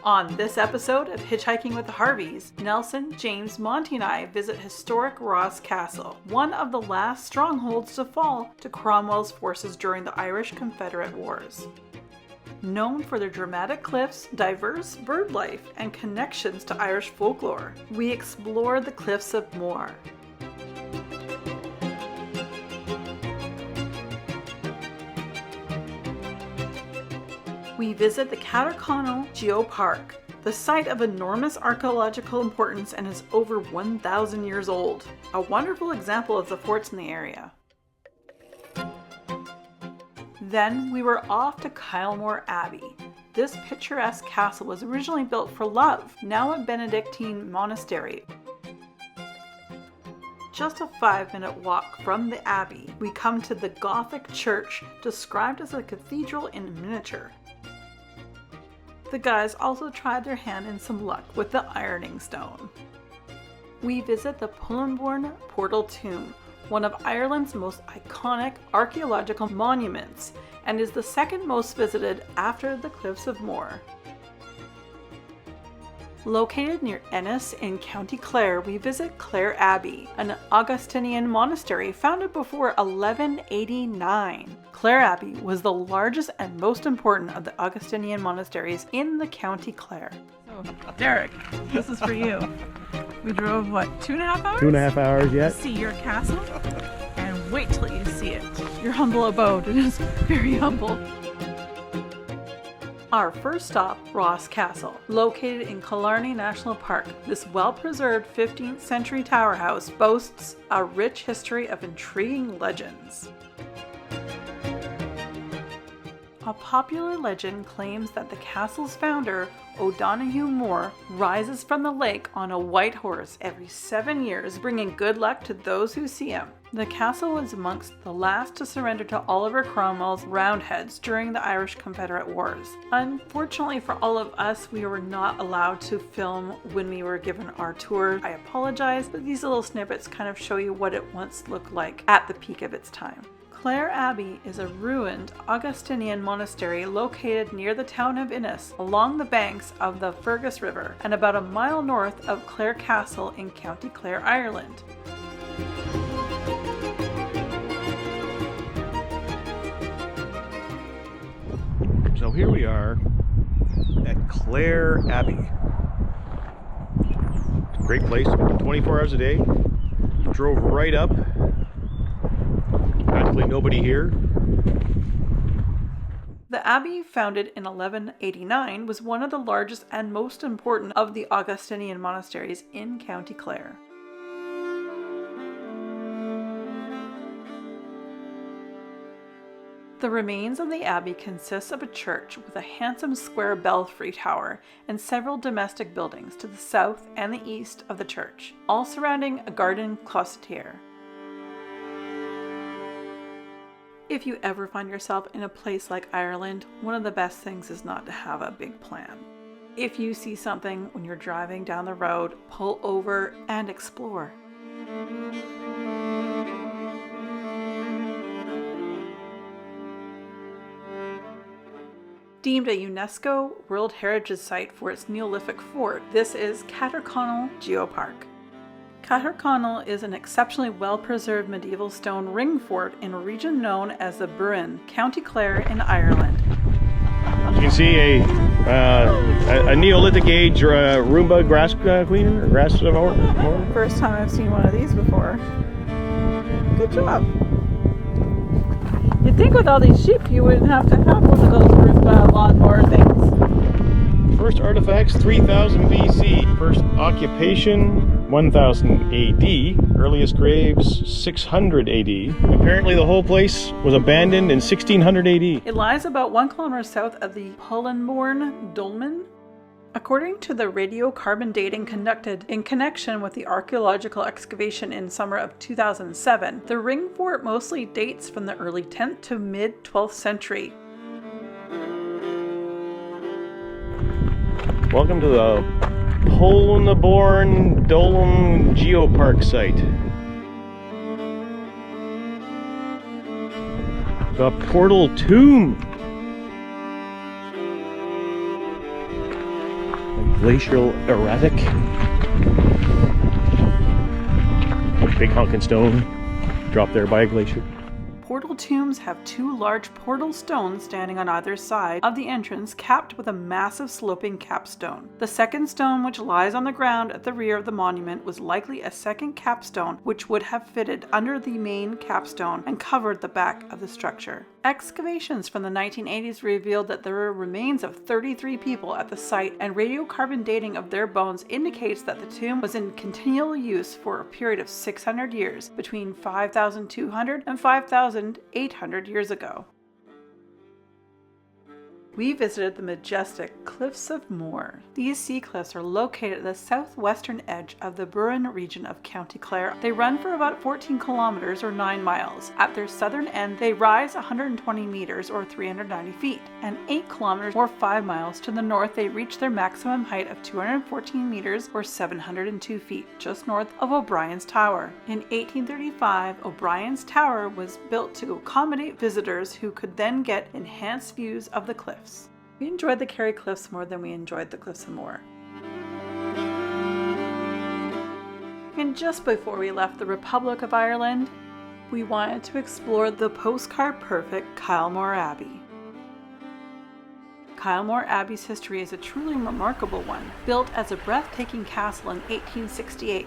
On this episode of Hitch Hiking with the Harveys, Nelson, James, Monty and I visit historic Ross Castle, one of the last strongholds to fall to Cromwell's forces during the Irish Confederate Wars. Known for their dramatic cliffs, diverse bird life, and connections to Irish folklore, we explore the Cliffs of Moher. We visit the Catherconnell Geo Park, the site of enormous archaeological importance and is over 1,000 years old, a wonderful example of the forts in the area. Then we were off to Kylemoore Abbey. This picturesque castle was originally built for love, now a Benedictine monastery. Just a 5-minute walk from the abbey, we come to the Gothic church, described as a cathedral in miniature. The guys also tried their hand in some luck with the ironing stone. We visit the Pullenborn Portal Tomb, one of Ireland's most iconic archaeological monuments, and is the second most visited after the Cliffs of Moher. Located near Ennis in County Clare, we visit Clare Abbey, an Augustinian monastery founded before 1189. Clare Abbey was the largest and most important of the Augustinian monasteries in the County Clare. So, Derek, this is for you. We drove, 2.5 hours? 2.5 hours, yeah. To see your castle, and wait till you see it. Your humble abode. It is very humble. Our first stop, Ross Castle. Located in Killarney National Park, this well-preserved 15th century tower house boasts a rich history of intriguing legends. A popular legend claims that the castle's founder, O'Donoghue Moore, rises from the lake on a white horse every 7 years, bringing good luck to those who see him. The castle was amongst the last to surrender to Oliver Cromwell's Roundheads during the Irish Confederate Wars. Unfortunately for all of us, we were not allowed to film when we were given our tour. I apologize, but these little snippets kind of show you what it once looked like at the peak of its time. Clare Abbey is a ruined Augustinian monastery located near the town of Ennis, along the banks of the Fergus River, and about a mile north of Clare Castle in County Clare, Ireland. So here we are at Clare Abbey. Great place, open 24 hours a day. Drove right up. Practically nobody here. The abbey, founded in 1189, was one of the largest and most important of the Augustinian monasteries in County Clare. The remains of the abbey consist of a church with a handsome square belfry tower and several domestic buildings to the south and the east of the church, all surrounding a garden cloister. If you ever find yourself in a place like Ireland, one of the best things is not to have a big plan. If you see something when you're driving down the road, pull over and explore. Deemed a UNESCO World Heritage Site for its Neolithic fort, this is Catherconnell Geo Park. Catherconnell is an exceptionally well-preserved medieval stone ring fort in a region known as the Burren, County Clare in Ireland. You can see a Neolithic age Roomba grass cleaner or grass mower. First time I've seen one of these before. Good job. You'd think with all these sheep you wouldn't have to have one of those Roomba lawnmower things. First artifacts 3000 BC. First occupation 1000 AD. Earliest graves 600 AD. Apparently the whole place was abandoned in 1600 AD. It lies about 1 kilometer south of the Pullenborn Dolmen. According to the radiocarbon dating conducted in connection with the archaeological excavation in summer of 2007, the ring fort mostly dates from the early 10th to mid 12th century. Welcome to the Pullenborn Dolmen Geopark site. The Portal Toomb. glacial erratic. A big honkin' stone dropped there by a glacier. Portal tombs have two large portal stones standing on either side of the entrance, capped with a massive sloping capstone. The second stone, which lies on the ground at the rear of the monument, was likely a second capstone which would have fitted under the main capstone and covered the back of the structure. Excavations from the 1980s revealed that there were remains of 33 people at the site, and radiocarbon dating of their bones indicates that the tomb was in continual use for a period of 600 years, between 5,200 and 5,800 years ago. We visited the majestic Cliffs of Moher. These sea cliffs are located at the southwestern edge of the Burren region of County Clare. They run for about 14 kilometers or 9 miles. At their southern end, they rise 120 meters or 390 feet, and 8 kilometers or 5 miles to the north, they reach their maximum height of 214 meters or 702 feet, just north of O'Brien's Tower. In 1835, O'Brien's Tower was built to accommodate visitors who could then get enhanced views of the cliffs. We enjoyed the Kerry Cliffs more than we enjoyed the Cliffs of Moher. And just before we left the Republic of Ireland, we wanted to explore the postcard-perfect Kylemoore Abbey. Kylemoore Abbey's history is a truly remarkable one, built as a breathtaking castle in 1868.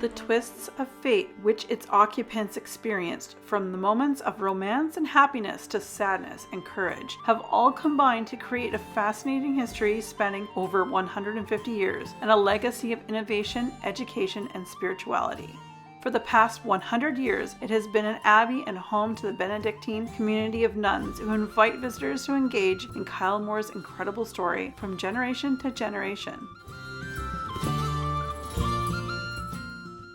The twists of fate which its occupants experienced, from the moments of romance and happiness to sadness and courage, have all combined to create a fascinating history spanning over 150 years and a legacy of innovation, education, and spirituality. For the past 100 years, it has been an abbey and home to the Benedictine community of nuns who invite visitors to engage in Kylemoore's incredible story from generation to generation.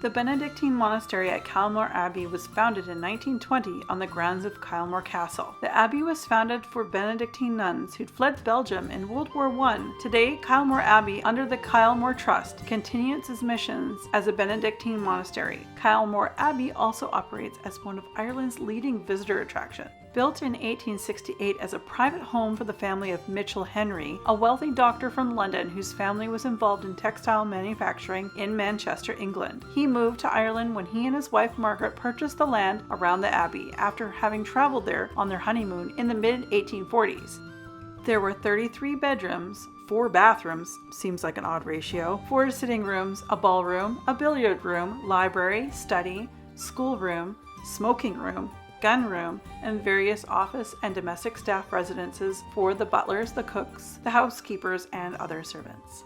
The Benedictine monastery at Kylemoore Abbey was founded in 1920 on the grounds of Kylemoore Castle. The abbey was founded for Benedictine nuns who'd fled Belgium in World War I. Today, Kylemoore Abbey, under the Kylemoore Trust, continues its missions as a Benedictine monastery. Kylemoore Abbey also operates as one of Ireland's leading visitor attractions. Built in 1868 as a private home for the family of Mitchell Henry, a wealthy doctor from London whose family was involved in textile manufacturing in Manchester, England. He moved to Ireland when he and his wife Margaret purchased the land around the abbey after having traveled there on their honeymoon in the mid-1840s. There were 33 bedrooms, 4 bathrooms, seems like an odd ratio, 4 sitting rooms, a ballroom, a billiard room, library, study, schoolroom, smoking room, gun room, and various office and domestic staff residences for the butlers, the cooks, the housekeepers, and other servants.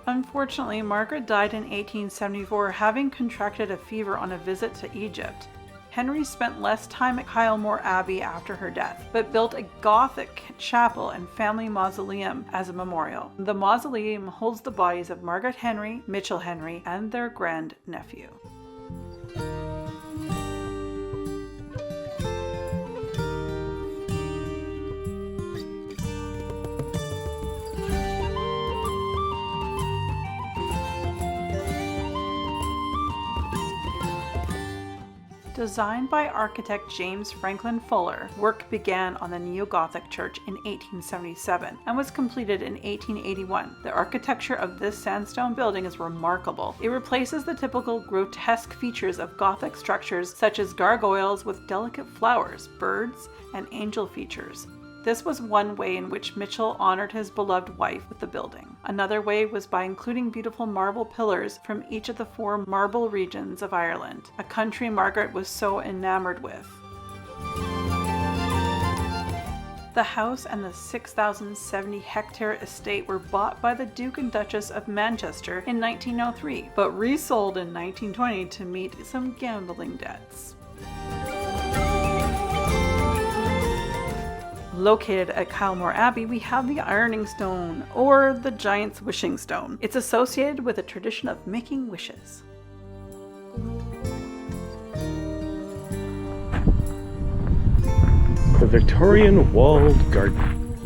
Unfortunately, Margaret died in 1874, having contracted a fever on a visit to Egypt. Henry spent less time at Kylemoore Abbey after her death, but built a Gothic chapel and family mausoleum as a memorial. The mausoleum holds the bodies of Margaret Henry, Mitchell Henry, and their grand-nephew. Designed by architect James Franklin Fuller, work began on the Neo-Gothic church in 1877 and was completed in 1881. The architecture of this sandstone building is remarkable. It replaces the typical grotesque features of Gothic structures such as gargoyles with delicate flowers, birds, and angel features. This was one way in which Mitchell honored his beloved wife with the building. Another way was by including beautiful marble pillars from each of the 4 marble regions of Ireland, a country Margaret was so enamored with. The house and the 6,070-hectare estate were bought by the Duke and Duchess of Manchester in 1903, but resold in 1920 to meet some gambling debts. Located at Kylemoore Abbey, we have the Ironing Stone, or the Giant's Wishing Stone. It's associated with a tradition of making wishes. The Victorian Walled Garden.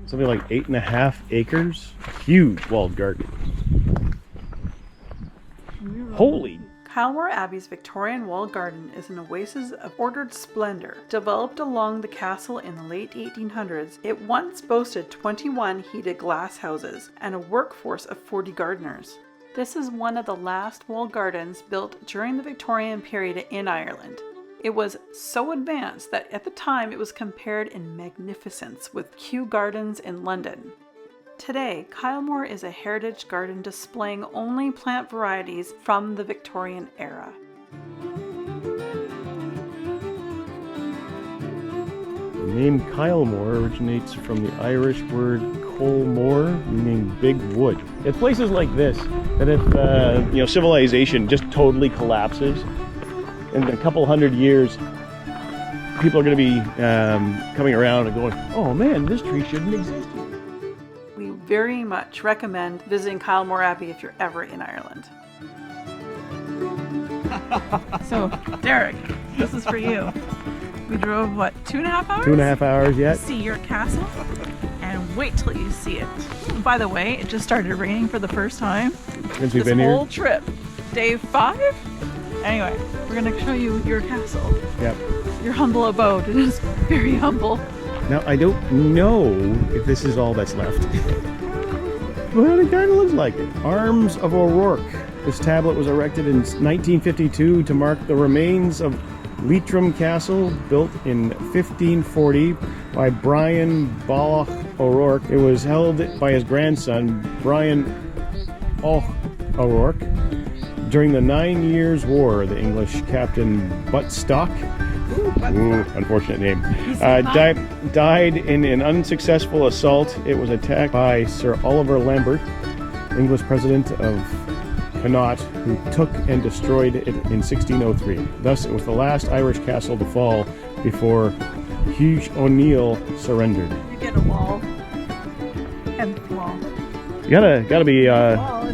Something like 8.5 acres. Huge walled garden. Holy Kylemoore Abbey's Victorian walled garden is an oasis of ordered splendor. Developed along the castle in the late 1800s, it once boasted 21 heated glass houses and a workforce of 40 gardeners. This is one of the last walled gardens built during the Victorian period in Ireland. It was so advanced that at the time it was compared in magnificence with Kew Gardens in London. Today, Kylemoore is a heritage garden displaying only plant varieties from the Victorian era. The name Kylemoore originates from the Irish word Colmore, meaning big wood. It's places like this that if civilization just totally collapses, in a couple hundred years, people are going to be coming around and going, "Oh man, this tree shouldn't exist." We very much recommend visiting Kylemoore Abbey if you're ever in Ireland. So, Derek, this is for you. We drove, 2.5 hours? 2.5 hours yet. To see your castle, and wait till you see it. By the way, it just started raining for the first time Since we've been this here. whole trip. Day 5? Anyway, we're going to show you your castle. Yep. Your humble abode. It is very humble. Now, I don't know if this is all that's left. But it kind of looks like it. Arms of O'Rourke. This tablet was erected in 1952 to mark the remains of Leitrim Castle, built in 1540 by Brian Balloch O'Rourke. It was held by his grandson, Brian O'Rourke. During the 9 Years' War, the English captain Buttstock, unfortunate name, died in an unsuccessful assault. It was attacked by Sir Oliver Lambert, English president of Connaught, who took and destroyed it in 1603. Thus, it was the last Irish castle to fall before Hugh O'Neill surrendered. You get a wall. And a wall.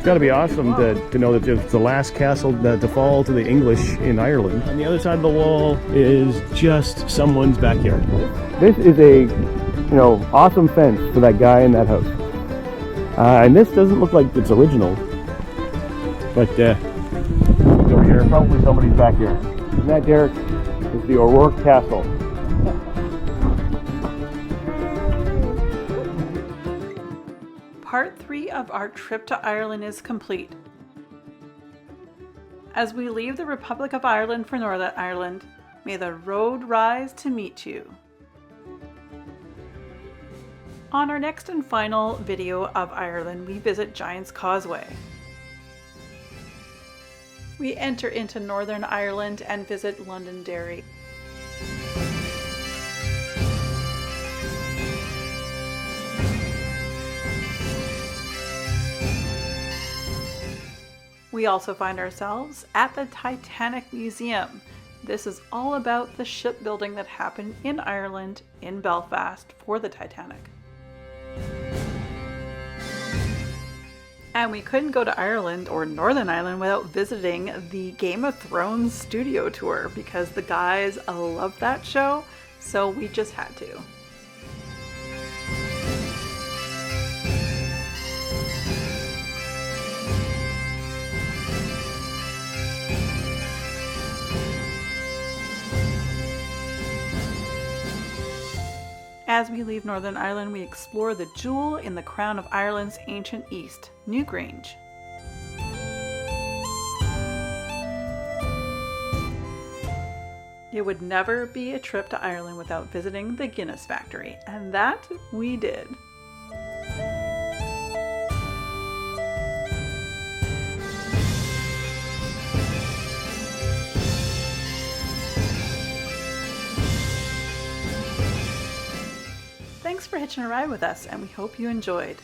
Gotta be awesome to know that it's the last castle to fall to the English in Ireland. On the other side of the wall is just someone's backyard. This is a awesome fence for that guy in that house. And this doesn't look like it's original, but over here, probably somebody's backyard. And that, Derek, is the O'Rourke Castle. Part 3 of our trip to Ireland is complete. As we leave the Republic of Ireland for Northern Ireland, may the road rise to meet you. On our next and final video of Ireland, we visit Giant's Causeway. We enter into Northern Ireland and visit Londonderry. We also find ourselves at the Titanic Museum. This is all about the shipbuilding that happened in Ireland, in Belfast, for the Titanic. And we couldn't go to Ireland or Northern Ireland without visiting the Game of Thrones studio tour because the guys love that show, so we just had to. As we leave Northern Ireland, we explore the jewel in the crown of Ireland's ancient east, Newgrange. It would never be a trip to Ireland without visiting the Guinness factory, and that we did. Thanks for hitching a ride with us, and we hope you enjoyed.